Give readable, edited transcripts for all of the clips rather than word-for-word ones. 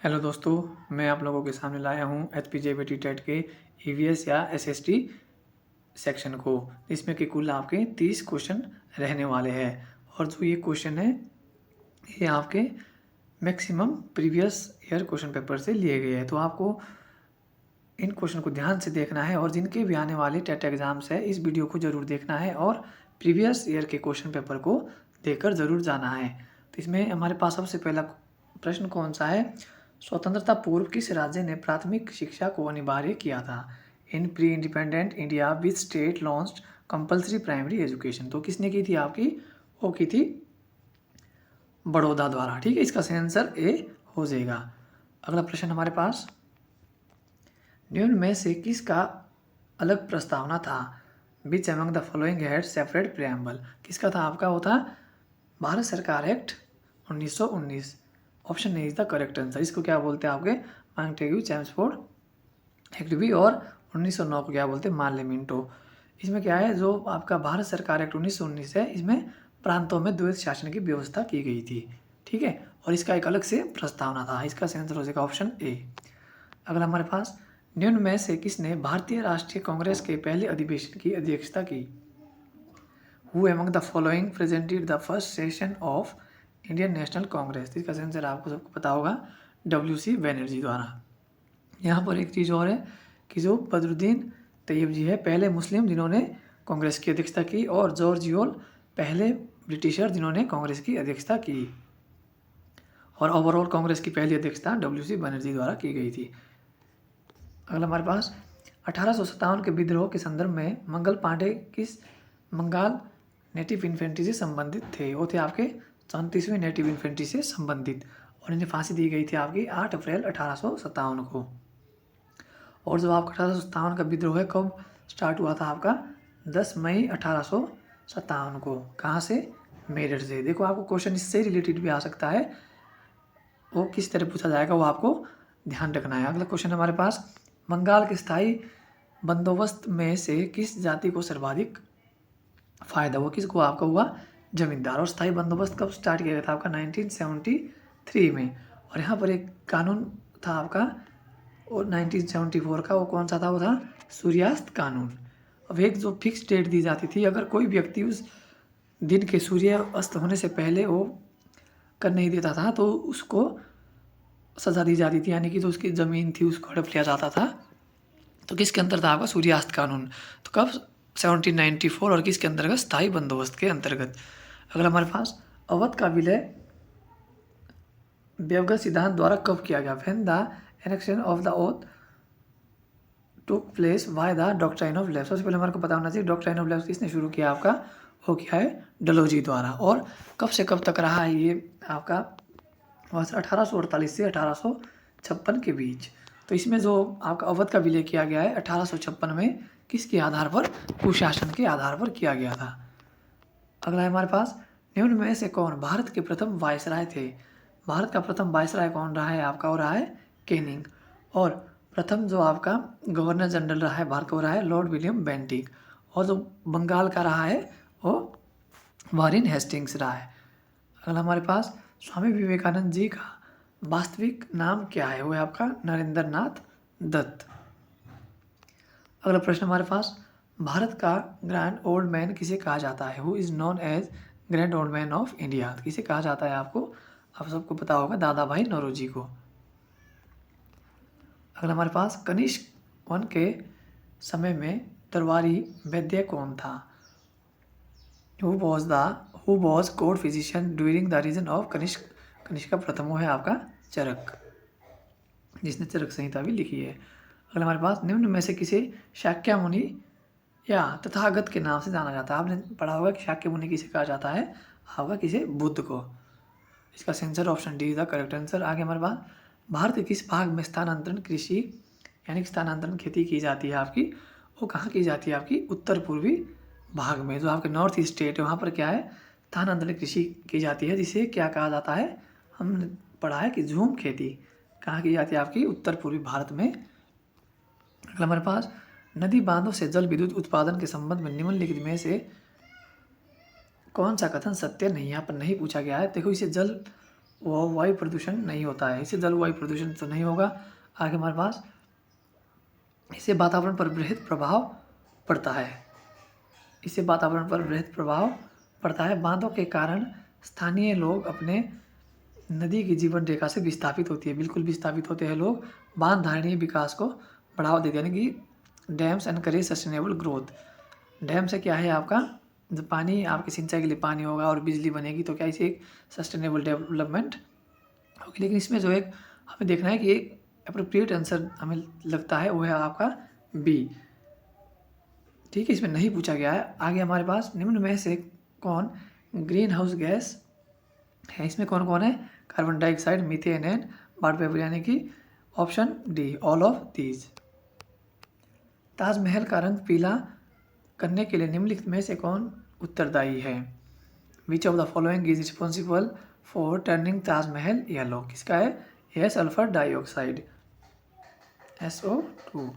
Hello दोस्तों, मैं आप लोगों के सामने लाया हूँ HPJBT टेट के ईवीएस या एसएसटी सेक्शन को, इसमें कि कुल आपके 30 क्वेश्चन रहने वाले हैं। और जो ये क्वेश्चन है ये आपके maximum previous year question paper से लिए गए हैं। तो आपको इन क्वेश्चन को ध्यान से देखना है और जिनके भी आने वाले टेट एग्जाम्स है इस वीडियो को ज़रूर देखना है और प्रीवियस ईयर के क्वेश्चन पेपर को देखकर ज़रूर जाना है। तो इसमें हमारे पास सबसे पहला प्रश्न कौन सा है? स्वतंत्रता पूर्व किस राज्य ने प्राथमिक शिक्षा को अनिवार्य किया था? इन pre independent India which state launched compulsory primary education. तो किसने की थी आपकी? वो की थी बड़ौदा द्वारा। ठीक है, इसका सही आंसर ए हो जाएगा। अगला प्रश्न हमारे पास, निम्न में से किसका अलग प्रस्तावना था? Which among the following had separate preamble. किसका था आपका? वो था भारत सरकार act 1919। Option A is the correct answer. इसको क्या बोलते हैं आपके? मॉन्टेग्यू चेम्सफोर्ड एक्ट भी, और 1909 को क्या बोलते हैं? मार्लिमेंटो। इसमें क्या है, जो आपका भारत सरकार एक्ट 1919 है, इसमें प्रांतों में द्वैत शासन की व्यवस्था की गई थी। ठीक है, और इसका एक अलग से प्रस्तावना था। इसका सही आंसर हो जाएगा ऑप्शन ए। अगला हमारे पास, निम्न में से किसने भारतीय राष्ट्रीय कांग्रेस के पहले अधिवेशन की अध्यक्षता की? Who among the following presented the first session of Indian national Congress. इसका आंसर आपको सबको पता होगा, WC बनर्जी द्वारा। यहाँ पर एक चीज़ और है कि जो बदरुद्दीन तैयब जी है, पहले मुस्लिम जिन्होंने कांग्रेस की अध्यक्षता की, और जॉर्ज योल पहले ब्रिटिशर जिन्होंने कांग्रेस की अध्यक्षता की। और ओवरऑल कांग्रेस की पहली अध्यक्षता WC बनर्जी द्वारा की गई थी। अगला हमारे पास, 1857 के विद्रोह के संदर्भ में मंगल पांडे किस बंगाल नेटिव इन्फेंट्री से संबंधित थे? वो थे आपके 34वीं नेटिव इन्फेंट्री से संबंधित, और इन्हें फांसी दी गई थी आपकी 8 अप्रैल 1857 को। और जो आपका 1857 का विद्रोह है कब स्टार्ट हुआ था आपका? 10 मई 1857 को। कहाँ से? मेरठ से। देखो, आपको क्वेश्चन इससे रिलेटेड भी आ सकता है, वो किस तरह पूछा जाएगा वो आपको ध्यान रखना है। अगला क्वेश्चन हमारे पास, बंगाल के स्थायी बंदोबस्त में से किस जाति को सर्वाधिक फायदा हुआ? किसको आपका हुआ? जमींदार। और स्थायी बंदोबस्त कब स्टार्ट किया गया था आपका? 1973 में। और यहाँ पर एक कानून था आपका और 1974 का, वो कौन सा था? वो था सूर्यास्त कानून। अब एक जो फिक्स डेट दी जाती थी, अगर कोई व्यक्ति उस दिन के सूर्य अस्त होने से पहले वो कर नहीं देता था तो उसको सज़ा दी जाती थी, यानी कि जो उसकी ज़मीन थी उसको हड़प लिया जाता था। तो किसके अंतर था आपका? सूर्यास्त कानून। तो कब? 1794। और किसके अंतर्गत? स्थायी बंदोबस्त के अंतर्गत। अगला हमारे पास, अवध का विलय व्यवगत सिद्धांत द्वारा कब किया गया? When the annexation of the Oudh took place by the doctrine of lapse. सबसे पहले हमारे को पता होना चाहिए डॉक्ट्राइन ऑफ लैप्स किसने शुरू किया आपका? वो किया है डलहौजी द्वारा। और कब से कब तक रहा है ये आपका? 1848 से 1856 के बीच। तो इसमें जो आपका अवध का विलय किया गया है 1856 में, किसके आधार पर? कुशासन के आधार पर किया गया था। अगला है हमारे पास, निम्न में से कौन भारत के प्रथम वायसराय थे? भारत का प्रथम वायसराय कौन रहा है आपका? वो रहा है कैनिंग। और प्रथम जो आपका गवर्नर जनरल रहा है भारत का, वो रहा है लॉर्ड विलियम बेंटिक। और जो बंगाल का रहा है वो वारेन हेस्टिंग्स रहा है। अगला हमारे पास, स्वामी विवेकानंद जी का वास्तविक नाम क्या है? वो है आपका नरेंद्र नाथ दत्त। अगला प्रश्न हमारे पास, भारत का ग्रैंड ओल्ड मैन किसे कहा जाता है? Who is known as grand old man of India. किसे कहा जाता है आपको? आप सबको पता होगा, दादा भाई नौरोजी को। अगला हमारे पास, कनिष्क वन के समय में दरबारी वैद्य कौन था? Who was court physician during the reign of Kanishka प्रथम। वो है आपका चरक, जिसने चरक संहिता भी लिखी है। अगला हमारे पास, निम्न में से किसे शाक्य मुनि या तथागत के नाम से जाना जाता है? आपने पढ़ा होगा कि शाक्य मुनि किसे कहा जाता है? आपका किसे? बुद्ध को। इसका answer option D is the correct answer. आगे हमारे पास, भारत के किस भाग में स्थानांतरण कृषि यानी कि स्थानांतरण खेती की जाती है आपकी? वो कहाँ की जाती है आपकी? उत्तर पूर्वी भाग में। जो आपके नॉर्थ ईस्ट स्टेट है वहाँ पर क्या है? स्थानांतरण कृषि की जाती है, जिसे क्या कहा जाता है? हमने पढ़ा है कि झूम खेती। कहाँ की जाती है आपकी? उत्तर पूर्वी भारत में। अगला हमारे पास, नदी बांधों से जल विद्युत उत्पादन के संबंध में निम्नलिखित में से कौन सा कथन सत्य नहीं? यहाँ पर नहीं पूछा गया है। देखो, इसे जल वो वायु प्रदूषण नहीं होता है। इससे जलवायु प्रदूषण तो नहीं होगा। आगे हमारे पास इससे वातावरण पर बृहद प्रभाव पड़ता है। इससे वातावरण पर बृहद प्रभाव पड़ता है। बांधों के कारण स्थानीय लोग अपने नदी की जीवन रेखा से विस्थापित होती है, बिल्कुल विस्थापित होते हैं लोग। बांध धारणीय विकास को बढ़ावा देते हैं, यानी कि dams encourage sustainable growth. Dam से क्या है आपका, जब पानी आपकी सिंचाई के लिए पानी होगा और बिजली बनेगी तो क्या इसे एक सस्टेनेबल डेवलपमेंट होगी। लेकिन इसमें जो एक हमें देखना है कि एक अप्रोप्रिएट आंसर हमें लगता है वो है आपका बी। ठीक है, इसमें नहीं पूछा गया है। आगे हमारे पास निम्न में से कौन ग्रीन हाउस गैस है। इसमें कौन कौन है, carbon dioxide, methane and water vapour, यानी कि option D all of these. Taj Mahal का रंग पीला करने के लिए निम्नलिखित में से कौन उत्तरदायी है। Which of the following is responsible for turning Taj Mahal yellow. किसका है, यह सल्फर डाइऑक्साइड SO2।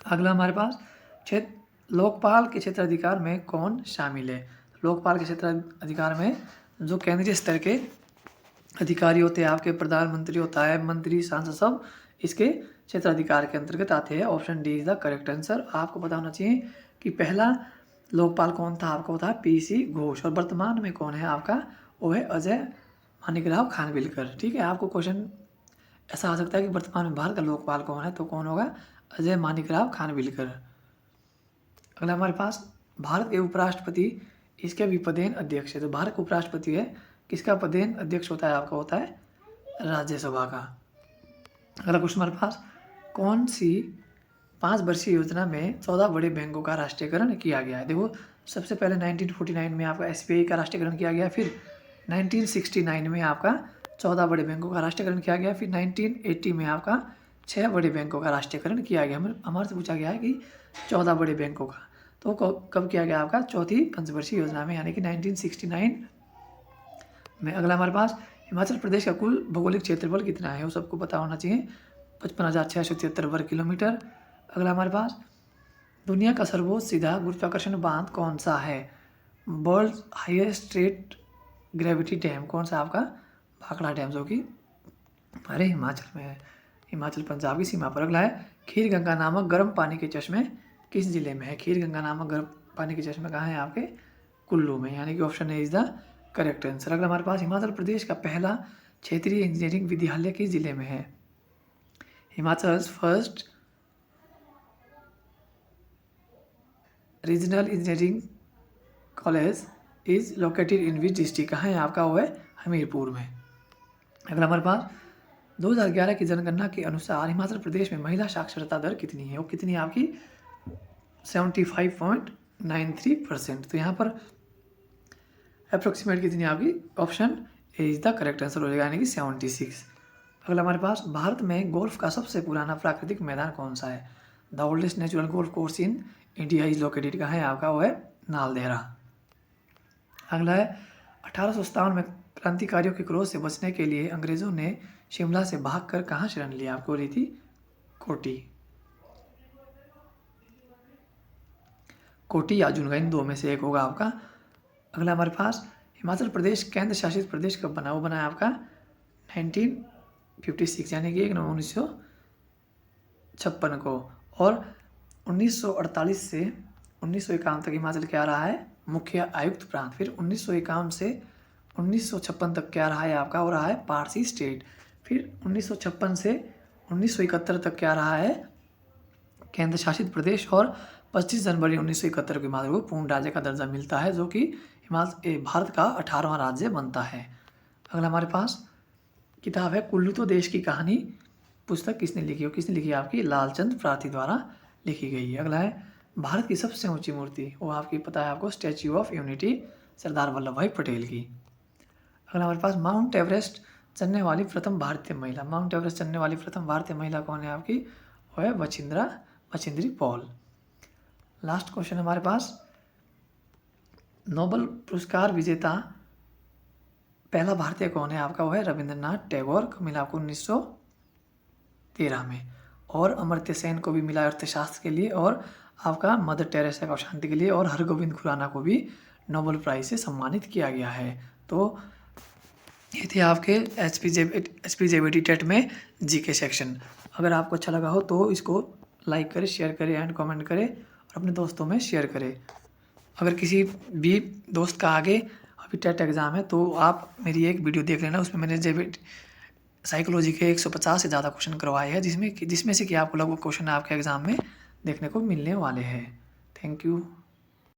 अगला हमारे पास क्षेत्र लोकपाल के क्षेत्राधिकार में कौन शामिल है। लोकपाल के क्षेत्राधिकार में जो केंद्रीय स्तर के अधिकारी होते हैं, आपके प्रधानमंत्री होता है, मंत्री, सांसद, सब इसके क्षेत्राधिकार के अंतर्गत आते हैं। Option D is the correct answer. आपको पता होना चाहिए कि पहला लोकपाल कौन था, आपका होता है PC घोष, और वर्तमान में कौन है आपका, वो है अजय माणिकराव खानविलकर। ठीक है, आपको क्वेश्चन ऐसा आ सकता है कि वर्तमान में भारत का लोकपाल कौन है, तो कौन होगा, अजय माणिकराव खानविलकर। अगला हमारे पास भारत के उपराष्ट्रपति इसके भी पदेन अध्यक्ष है। तो भारत का उपराष्ट्रपति है, किसका पदेन अध्यक्ष होता है, आपका होता है राज्यसभा का। अगला क्वेश्चन हमारे पास कौन सी 5 वर्षीय योजना में 14 बड़े बैंकों का राष्ट्रीयकरण किया गया है। देखो, सबसे पहले 1949 में आपका SBI का राष्ट्रीयकरण किया गया, फिर 1969 में आपका 14 बड़े बैंकों का राष्ट्रीयकरण किया गया, फिर 1980 में आपका 6 बड़े बैंकों का राष्ट्रीयकरण किया गया। हमारे से पूछा गया है कि 14 बड़े बैंकों का तो कब किया गया आपका, चौथी पंचवर्षीय योजना में, यानी कि 1969 में। अगला हमारे पास हिमाचल प्रदेश का कुल भौगोलिक क्षेत्रफल कितना है, वो सबको पता होना चाहिए, 55,673 वर्ग किलोमीटर। अगला हमारे पास दुनिया का सर्वोच्च सीधा गुरुत्वाकर्षण बांध कौन सा है। World highest straight gravity dam कौन सा आपका, भाखड़ा डैम, जो कि हमारे हिमाचल में है, हिमाचल पंजाब की सीमा पर। अगला है खीर गंगा नामक गर्म पानी के चश्मे किस जिले में है। खीर गंगा नामक गर्म पानी के चश्मे कहाँ है, आपके कुल्लू में, यानी कि option A is the correct answer. अगला हमारे पास हिमाचल प्रदेश का पहला क्षेत्रीय इंजीनियरिंग विद्यालय किस जिले में है। Himachal first regional engineering college is located in which district, कहाँ है आपका, वो है हमीरपुर में। अगला हमारे पास 2011 की जनगणना के अनुसार हिमाचल प्रदेश में महिला साक्षरता दर कितनी है, वो कितनी है आपकी 75.93%। तो यहाँ पर अप्रोक्सीमेट कितनी आपकी, option A is the correct answer हो जाएगा, यानी कि 76। अगला हमारे पास भारत में गोल्फ का सबसे पुराना प्राकृतिक मैदान कौन सा है। The oldest natural golf course in India is located, कहाँ है आपका, वो है नालदेहरा। अगला है 1857 में क्रांतिकारियों के क्रोध से बचने के लिए अंग्रेजों ने शिमला से भागकर कहाँ शरण लिया, आपको रही थी कोटी या जुनगा, इन दो में से एक होगा आपका। अगला हमारे पास हिमाचल प्रदेश केंद्र शासित प्रदेश कब बना, वो बना है आपका 1956, यानी कि 1 नवंबर 1956 को। और 1948 से 1951 तक हिमाचल क्या रहा है, मुख्य आयुक्त प्रांत। फिर 1951 से 1956 तक क्या रहा है आपका, हो रहा है पारसी स्टेट। फिर 1956 से 1971 तक क्या रहा है, केंद्र शासित प्रदेश। और 25 जनवरी 1971 के हिमाचल को पूर्ण राज्य का दर्जा मिलता है, जो कि भारत का 18वां राज्य बनता है। अगला हमारे पास किताब है कुल्लू तो देश की कहानी, पुस्तक किसने लिखी हो, किसने लिखी है आपकी लालचंद प्रार्थी द्वारा लिखी गई है। अगला है भारत की सबसे ऊंची मूर्ति, वो आपकी पता है आपको, statue of unity, Sardar Vallabh भाई पटेल की। अगला हमारे पास माउंट एवरेस्ट चढ़ने वाली प्रथम भारतीय महिला, माउंट एवरेस्ट चढ़ने वाली प्रथम भारतीय महिला कौन है आपकी, वो है बछिंद्री पॉल। लास्ट क्वेश्चन हमारे पास नोबेल पुरस्कार विजेता पहला भारतीय कौन है आपका, वो है रविंद्रनाथ टैगोर को मिला आपको 1913 में। और अमर्त्य सेन को भी मिला अर्थशास्त्र के लिए, और आपका मदर टेरेसा को शांति के लिए, और हरगोविंद खुराना को भी नोबेल प्राइज से सम्मानित किया गया है। तो ये थे आपके HPJBT टेट में जीके सेक्शन। अगर आपको अच्छा लगा हो तो इसको लाइक करें, शेयर करें एंड कमेंट करें और अपने दोस्तों में शेयर करें। अगर किसी भी दोस्त का आगे अभी टेट एग्ज़ाम है तो आप मेरी एक वीडियो देख लेना, उसमें मैंने जेबीटी साइकोलॉजी के 150 से ज़्यादा क्वेश्चन करवाए हैं, जिसमें से कि आपको लगभग क्वेश्चन आपके एग्ज़ाम में देखने को मिलने वाले हैं। Thank you.